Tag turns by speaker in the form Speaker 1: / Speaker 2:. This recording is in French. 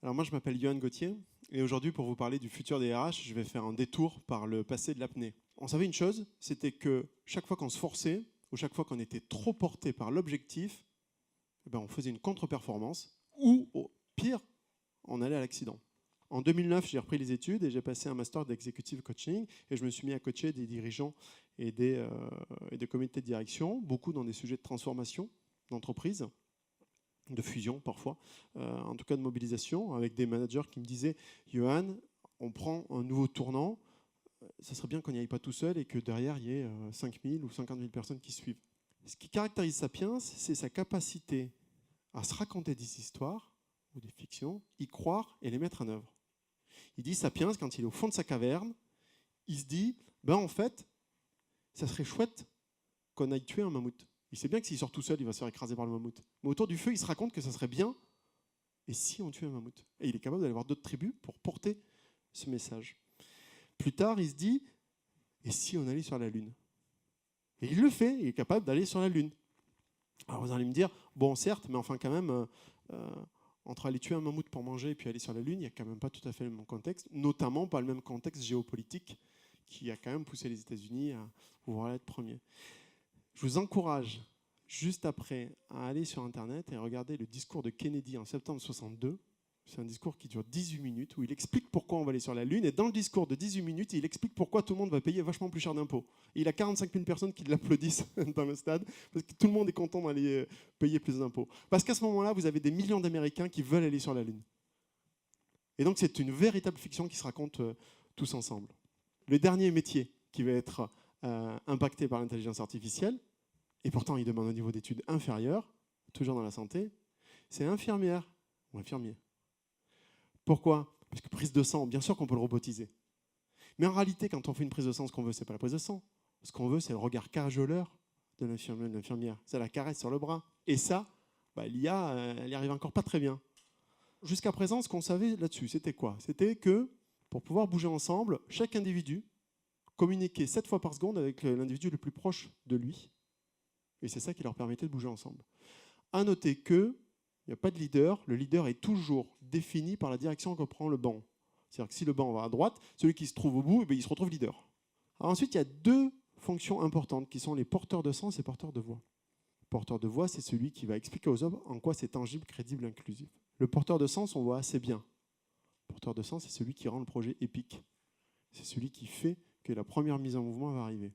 Speaker 1: Alors moi, je m'appelle Yohan Gauthier et aujourd'hui, pour vous parler du futur des RH, je vais faire un détour par le passé de l'apnée. On savait une chose, c'était que chaque fois qu'on se forçait ou chaque fois qu'on était trop porté par l'objectif, on faisait une contre-performance ou, au pire, on allait à l'accident. En 2009, j'ai repris les études et j'ai passé un master d'executive coaching et je me suis mis à coacher des dirigeants et des comités de direction, beaucoup dans des sujets de transformation d'entreprise, de fusion parfois, en tout cas de mobilisation, avec des managers qui me disaient « Yohan, on prend un nouveau tournant, ça serait bien qu'on n'y aille pas tout seul et que derrière, il y ait 5 000 ou 50 000 personnes qui suivent. » Ce qui caractérise Sapiens, c'est sa capacité à se raconter des histoires ou des fictions, y croire et les mettre en œuvre. Il dit, Sapiens, quand il est au fond de sa caverne, il se dit, en fait, ça serait chouette qu'on aille tuer un mammouth. Il sait bien que s'il sort tout seul, il va se faire écraser par le mammouth. Mais autour du feu, il se raconte que ça serait bien, et si on tuait un mammouth? Et il est capable d'aller voir d'autres tribus pour porter ce message. Plus tard, il se dit, et si on allait sur la Lune? Et il le fait, il est capable d'aller sur la Lune. Alors vous allez me dire, bon certes, mais enfin quand même, entre aller tuer un mammouth pour manger et puis aller sur la Lune, il n'y a quand même pas tout à fait le même contexte, notamment pas le même contexte géopolitique qui a quand même poussé les États-Unis à pouvoir être premiers. Je vous encourage, juste après, à aller sur Internet et regarder le discours de Kennedy en septembre 62. C'est un discours qui dure 18 minutes, où il explique pourquoi on va aller sur la Lune. Et dans le discours de 18 minutes, il explique pourquoi tout le monde va payer vachement plus cher d'impôts. Il a 45 000 personnes qui l'applaudissent dans le stade, parce que tout le monde est content d'aller payer plus d'impôts. Parce qu'à ce moment-là, vous avez des millions d'Américains qui veulent aller sur la Lune. Et donc, c'est une véritable fiction qui se raconte tous ensemble. Le dernier métier qui va être impacté par l'intelligence artificielle, et pourtant il demande un niveau d'études inférieur, toujours dans la santé, c'est infirmière ou infirmier. Pourquoi? Parce que prise de sang, bien sûr qu'on peut le robotiser. Mais en réalité, quand on fait une prise de sang, ce qu'on veut, ce n'est pas la prise de sang. Ce qu'on veut, c'est le regard cajoleur de l'infirmier ou de l'infirmière. C'est la caresse sur le bras. Et ça, l'IA, elle n'y arrive encore pas très bien. Jusqu'à présent, ce qu'on savait là-dessus, c'était quoi? C'était que, pour pouvoir bouger ensemble, chaque individu communiquait 7 fois par seconde avec l'individu le plus proche de lui. Et c'est ça qui leur permettait de bouger ensemble. À noter qu'il n'y a pas de leader. Le leader est toujours défini par la direction que prend le banc. C'est-à-dire que si le banc va à droite, celui qui se trouve au bout, il se retrouve leader. Alors ensuite, il y a 2 fonctions importantes qui sont les porteurs de sens et porteurs de voix. Le porteur de voix, c'est celui qui va expliquer aux hommes en quoi c'est tangible, crédible, inclusif. Le porteur de sens, on voit assez bien. Le porteur de sens, c'est celui qui rend le projet épique. C'est celui qui fait que la première mise en mouvement va arriver.